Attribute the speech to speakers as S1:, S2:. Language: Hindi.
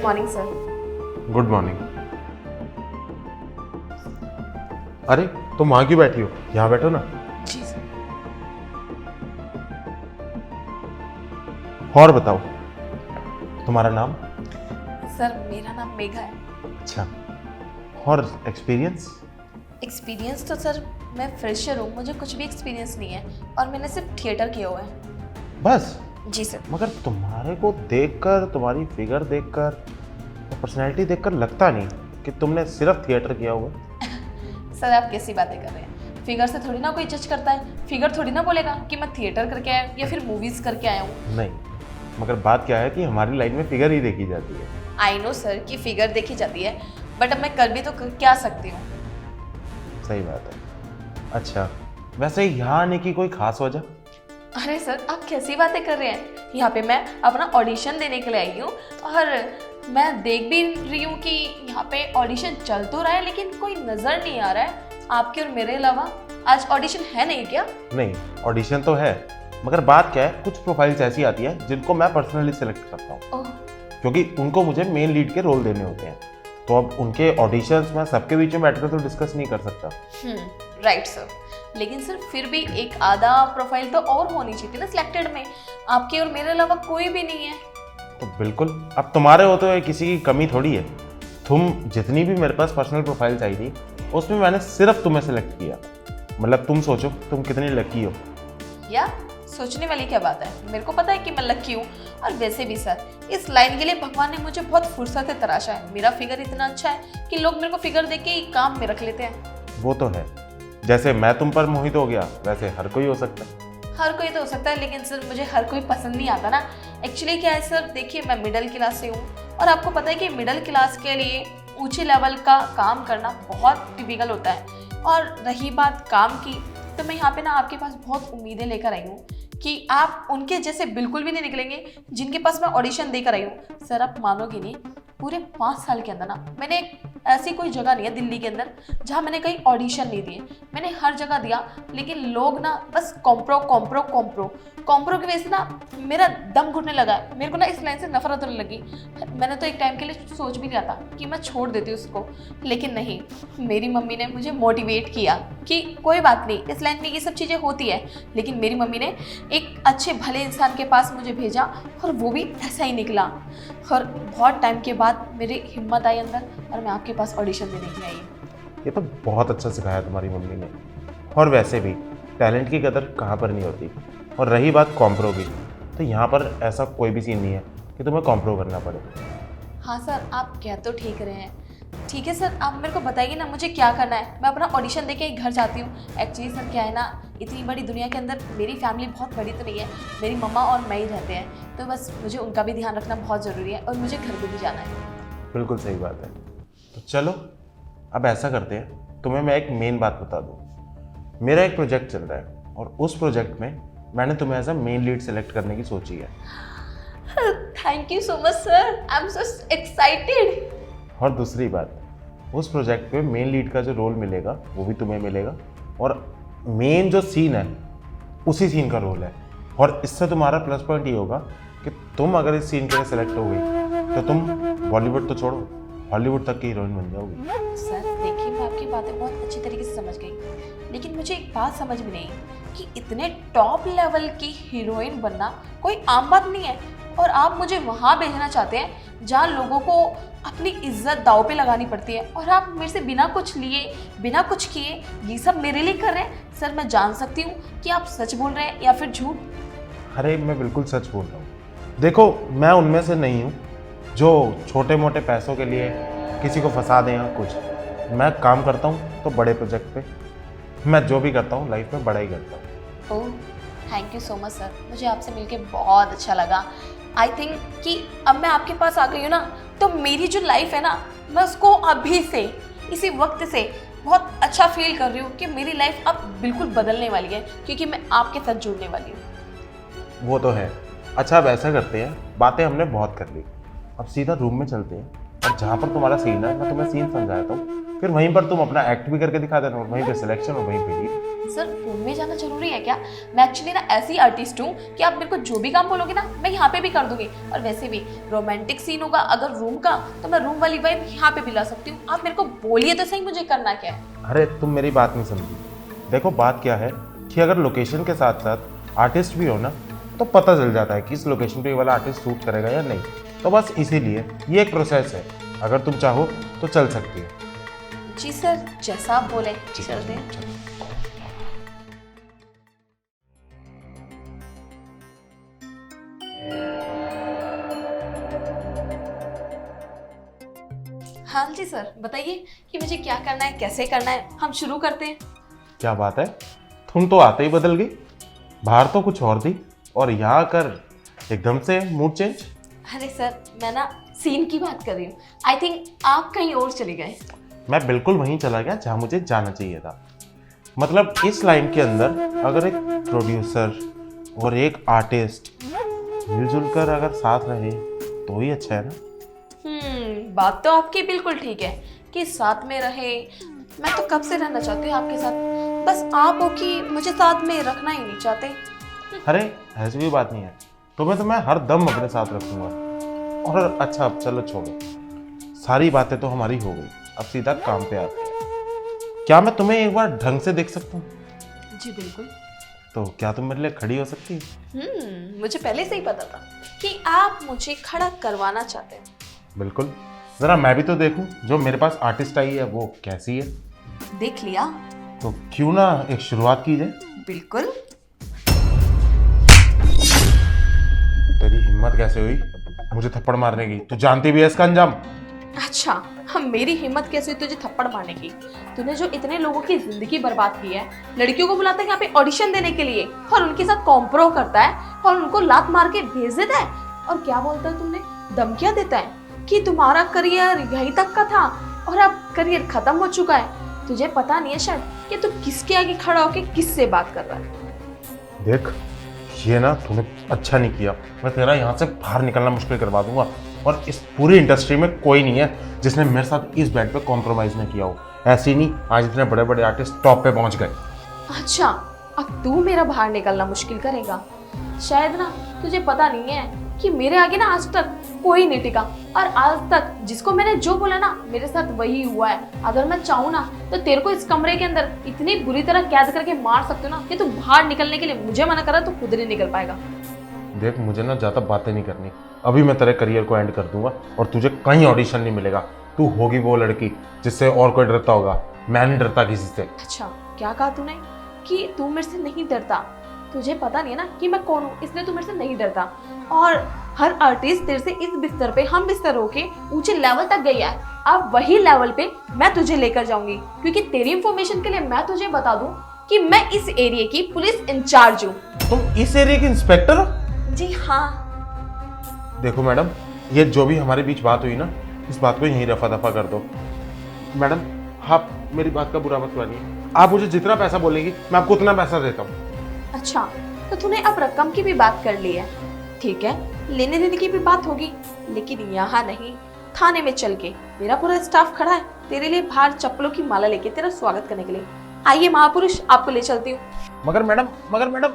S1: Good morning sir.
S2: Good morning. अरे तुम वहां क्यों बैठी हो? यहाँ बैठो ना।
S1: जी सर।
S2: और बताओ, तुम्हारा नाम?
S1: सर मेरा नाम मेघा है।
S2: अच्छा, और एक्सपीरियंस?
S1: एक्सपीरियंस तो सर मैं फ्रेशर हूँ, मुझे कुछ भी एक्सपीरियंस नहीं है और मैंने सिर्फ थिएटर किया हुआ है।
S2: बस?
S1: जी सर।
S2: मगर तुम्हारे को देखकर, तुम्हारी फिगर देखकर, पर्सनैलिटी देखकर लगता नहीं कि तुमने सिर्फ थिएटर किया हुआ है।
S1: सर आप कैसी बातें कर रहे हैं? फिगर से थोड़ी ना कोई जज करता है। फिगर थोड़ी ना बोलेगा कि मैं थिएटर करके आया हूँ या फिर मूवीज़ करके आया हूँ।
S2: नहीं, मगर बात क्या है कि हमारी लाइन में फिगर ही देखी जाती है।
S1: आई नो सर कि फिगर देखी जाती है, बट अब मैं कर भी तो क्या सकती हूँ।
S2: सही बात है। अच्छा, वैसे यहाँ आने की कोई खास वजह?
S1: अरे सर आप कैसी बातें कर रहे हैं? यहाँ पे मैं अपना ऑडिशन देने के लिए आई हूँ और मैं देख भी रही हूँ कि यहाँ पे ऑडिशन चल तो रहा है लेकिन कोई नज़र नहीं आ रहा है आपके और मेरे अलावा। आज ऑडिशन है नहीं क्या?
S2: नहीं, ऑडिशन तो है, मगर बात क्या है, कुछ प्रोफाइल्स ऐसी आती है जिनको मैं पर्सनली सिलेक्ट करता हूँ,
S1: ओह
S2: क्योंकि उनको मुझे मेन लीड के रोल देने होते हैं। तो अब उनके ऑडिशंस में सबके बीच में बैठकर तो डिस्कस नहीं कर सकता।
S1: राइट सर, लेकिन सर फिर भी एक आधा प्रोफाइल तो और होनी चाहिए थी ना सिलेक्टेड में। आपके और मेरे अलावा कोई भी नहीं है।
S2: तो बिल्कुल, अब तुम्हारे होते हुए किसी की कमी थोड़ी है। तुम जितनी भी मेरे पास पर्सनल प्रोफाइल्स आई थी उसमें मैंने सिर्फ तुम्हें सेलेक्ट किया। मतलब तुम सोचो तुम कितनी लकी हो।
S1: या सोचने वाली क्या बात है, मेरे को पता है कि मैं लकी हूँ। और वैसे भी सर इस लाइन के लिए भगवान ने मुझे बहुत फुर्सत से तराशा है। मेरा फिगर इतना अच्छा है कि लोग मेरे को फिगर देख के ही काम में रख लेते हैं।
S2: वो तो है, जैसे मैं तुम पर मोहित हो गया वैसे हर कोई हो सकता है।
S1: हर कोई तो हो सकता है, लेकिन सर मुझे हर कोई पसंद नहीं आता ना। एक्चुअली क्या है सर, देखिए मैं मिडिल क्लास से हूँ और आपको पता है कि मिडिल क्लास के लिए ऊंचे लेवल का काम करना बहुत टिपिकल होता है। और रही बात काम की, तो मैं यहाँ पे ना आपके पास बहुत उम्मीदें लेकर आई हूँ कि आप उनके जैसे बिल्कुल भी नहीं निकलेंगे जिनके पास मैं ऑडिशन देकर आई हूँ। सर आप मानोगे नहीं, पूरे 5 साल के अंदर ना मैंने ऐसी कोई जगह नहीं है दिल्ली के अंदर जहाँ मैंने कहीं ऑडिशन नहीं दिए। मैंने हर जगह दिया, लेकिन लोग ना बस कॉम्प्रो कॉम्प्रो कॉम्प्रो कॉम्प्रो की वजह से ना मेरा दम घुटने लगा। मेरे को ना इस लाइन से नफरत होने लगी। मैंने तो एक टाइम के लिए सोच भी लिया था कि मैं छोड़ देती उसको, लेकिन नहीं, मेरी मम्मी ने मुझे मोटिवेट किया कि कोई बात नहीं, इस लाइन में ये सब चीज़ें होती है। लेकिन मेरी मम्मी ने एक अच्छे भले इंसान के पास मुझे भेजा और वो भी ऐसा ही निकला। और बहुत टाइम के बाद मेरी हिम्मत आई अंदर और मैं आपके पास ऑडिशन देने के लिए आई।
S2: ये तो बहुत अच्छा सिखाया तुम्हारी मम्मी ने। और वैसे भी टैलेंट की कदर कहाँ पर नहीं होती। और रही बात कॉम्प्रो की, तो यहाँ पर ऐसा कोई भी सीन नहीं है कि तुम्हें कॉम्प्रो करना पड़े।
S1: हाँ सर आप कह तो ठीक रहे हैं। ठीक है सर, आप मेरे को बताइए ना मुझे क्या करना है। मैं अपना ऑडिशन देके ही घर जाती हूँ। एक्चुअली सर क्या है ना, इतनी बड़ी दुनिया के अंदर मेरी फैमिली बहुत बड़ी तो नहीं है। मेरी मम्मा और मैं ही रहते हैं, तो बस मुझे उनका भी ध्यान रखना बहुत ज़रूरी है और मुझे घर पे भी जाना है।
S2: बिल्कुल सही बात है। तो चलो अब ऐसा करते हैं, तुम्हें मैं एक मेन बात बता दूँ। मेरा एक प्रोजेक्ट चल रहा है और उस प्रोजेक्ट में मैंने तुम्हें as a main lead select करने की सोची है।
S1: Thank you so much sir, I am so excited.
S2: और दूसरी बात, उस प्रोजेक्ट पे मेन लीड का जो रोल मिलेगा वो भी तुम्हें मिलेगा और मेन जो सीन है उसी सीन का रोल है। और इससे तुम्हारा प्लस पॉइंट ये होगा कि तुम अगर इस सीन के लिए सेलेक्ट हो गई तो तुम बॉलीवुड तो छोड़ो, हॉलीवुड तक की हीरोइन बन जाओगी।
S1: सर देखिए मैं आपकी बातें बहुत अच्छी तरीके से समझ गई, लेकिन मुझे एक बात समझ में नहीं कि इतने टॉप लेवल की हीरोइन बनना कोई आम बात नहीं है और आप मुझे वहाँ भेजना चाहते हैं जहाँ लोगों को अपनी इज्जत दांव पे लगानी पड़ती है और आप मेरे से बिना कुछ लिए बिना कुछ किए ये सब मेरे लिए कर रहे हैं। सर मैं जान सकती हूँ कि आप सच बोल रहे हैं या फिर झूठ?
S2: अरे मैं बिल्कुल सच बोल रहा हूँ। देखो मैं उनमें से नहीं हूँ जो छोटे मोटे पैसों के लिए किसी को फंसा दें या कुछ। मैं काम करता हूँ तो बड़े प्रोजेक्ट पे, मैं जो भी करता हूँ लाइफ में बड़ा ही करता हूँ।
S1: Oh thank you so much sir, मुझे आपसे मिलके बहुत अच्छा लगा। आई थिंक कि अब मैं आपके पास आ गई हूँ ना, तो मेरी जो लाइफ है ना मैं उसको अभी से इसी वक्त से बहुत अच्छा फील कर रही हूँ कि मेरी लाइफ अब बिल्कुल बदलने वाली है क्योंकि मैं आपके साथ जुड़ने वाली हूँ।
S2: वो तो है। अच्छा अब ऐसा करते हैं, बातें हमने बहुत कर ली, अब सीधा रूम में चलते हैं और जहाँ पर तुम्हारा सीन है मैं तुम्हें सीन समझाता हूँ, फिर वहीं पर तुम अपना एक्ट भी करके दिखा देना, और वहीं पे सिलेक्शन और वहीं पे लीड।
S1: सर रूम में जाना जरूरी है क्या? मैं एक्चुअली ना ऐसी आर्टिस्ट हूँ कि आप मेरे को जो भी काम बोलोगे ना मैं यहाँ पे भी कर दूंगी। और वैसे भी रोमांटिक सीन होगा अगर रूम का, तो मैं रूम वाली वाइब यहाँ पे भी ला सकती हूँ। आप मेरे को बोलिए तो सही, मुझे करना क्या है?
S2: अरे तुम मेरी बात नहीं समझी। देखो बात क्या है कि अगर लोकेशन के साथ साथ आर्टिस्ट भी हो ना, तो पता चल जाता है कि इस लोकेशन पे ये वाला आर्टिस्ट सूट करेगा या नहीं। तो बस इसीलिए ये एक प्रोसेस है, अगर तुम चाहो तो चल सकती है।
S1: जी सर, जैसा आप बोले चलते हैं। हाँ जी सर, बताइए कि मुझे क्या करना है, कैसे करना है, हम शुरू करते हैं।
S2: क्या बात है, तुम तो आते ही बदल गई। बाहर तो कुछ और थी और यहाँ आकर एकदम से मूड चेंज।
S1: अरे सर, मैं ना सीन की बात कर रही हूँ। आई थिंक आप कहीं और चले गए।
S2: मैं बिल्कुल वहीं चला गया जहाँ मुझे जाना चाहिए था। मतलब इस लाइन के अंदर अगर एक प्रोड्यूसर और एक आर्टिस्ट मिलजुल कर अगर साथ रहे तो ही अच्छा है ना।
S1: बात तो आपकी बिल्कुल ठीक है कि साथ में रहे। मैं तो कब से रहना चाहती हूँ आपके साथ, बस आप हो कि मुझे साथ में रखना ही नहीं चाहते।
S2: अरे ऐसी भी बात नहीं है, तो मैं हर दम अपने साथ रखूंगा। और अच्छा अब चलो छोड़ो, सारी बातें तो हमारी हो गई, अब सीधा काम पे आते हैं। क्या मैं तुम्हें एक बार ढंग से देख सकता हूँ?
S1: जी बिल्कुल।
S2: तो क्या तुम मेरे लिए खड़ी हो सकती है?
S1: मुझे पहले से ही पता था कि आप मुझे खड़ा करवाना चाहते हैं।
S2: बिल्कुल, जरा मैं भी तो देखूं जो मेरे पास आर्टिस्ट आई है वो कैसी है।
S1: देख लिया
S2: तो क्यों ना एक शुरुआत की जाए।
S1: बिल्कुल।
S2: तेरी हिम्मत कैसे हुई मुझे थप्पड़ मारने की? तू जानती भी है इसका अंजाम।
S1: अच्छा, हम मेरी हिम्मत कैसे हुई तुझे थप्पड़ मारने की? तूने जो इतने लोगों की जिंदगी बर्बाद की है, लड़कियों को बुलाता है यहाँ पे ऑडिशन देने के लिए और उनके साथ कॉम्प्रो करता है और उनको लात मार के भेज देता है। और क्या बोलता है, तुमने धमकियां देता है कि तुम्हारा करियर यहीं तक का था और अब करियर खत्म हो चुका है। तुझे पता नहीं है शायद कि तू किसके आगे खड़ा होके किससे बात कर रहा है।
S2: देख, ये ना तूने अच्छा नहीं किया। मैं तेरा यहाँ से बाहर निकलना मुश्किल करवा दूंगा, और इस पूरी इंडस्ट्री में कोई नहीं है जिसने मेरे साथ इस बेड पे कॉम्प्रोमाइज नहीं किया हो। ऐसे नहीं, आज इतने बड़े बड़े आर्टिस्ट टॉप पे पहुंच गए।
S1: अच्छा, अब तू मेरा बाहर निकलना मुश्किल करेगा। शायद ना तुझे पता नहीं है कि मेरे आगे ना आज तक कोई नहीं टिका, और आज तक जिसको मैंने जो बोला ना मेरे साथ वही हुआ है। अगर मैं चाहूँ ना तो तेरे को इस कमरे के अंदर इतनी बुरी तरह कैद करके मार सकती हूँ ना कि तू बाहर निकलने के लिए मुझे मना करा तो खुद नहीं निकल पाएगा।
S2: देख, मुझे ना ज़्यादा बातें नहीं करनी। अभी मैं तेरे करियर को एंड कर दूंगा और तुझे कहीं ऑडिशन नहीं मिलेगा। तू होगी वो लड़की जिससे और कोई डरता होगा। मैं नहीं डरता किसी से।
S1: अच्छा, क्या कहा तूने कि तू मेरे से नहीं डरता? तुझे पता नहीं है ना कि मैं कौन हूँ, इसलिए तू मेरे से नहीं डरता। और हर आर्टिस्ट तेरे से इस बिस्तर पे हम बिस्तर होके ऊंचे लेवल तक गई है। अब वही लेवल पे मैं तुझे लेकर जाऊंगी, क्योंकि तेरी इंफॉर्मेशन के लिए मैं तुझे बता दूं कि मैं इस एरिया की पुलिस इंचार्ज हूँ।
S2: तुम इस एरिया के इंस्पेक्टर हो?
S1: जी हाँ।
S2: देखो मैडम, ये जो भी हमारे बीच बात हुई ना, इस बात को यहीं रफा दफा कर दो। मैडम, आप मेरी बात का बुरा मत मानिए। आप मुझे जितना पैसा बोलेंगी मैं आपको उतना पैसा देता हूँ।
S1: अच्छा, तो तूने अब रकम की भी बात कर ली है। ठीक है, लेने देने की भी बात होगी, लेकिन यहाँ नहीं, थाने में चल के मेरा पूरा स्टाफ खड़ा है तेरे लिए बाहर चप्पलों की माला लेके तेरा स्वागत करने के लिए। आइए महापुरुष, आपको ले चलती हूँ।
S2: मगर मैडम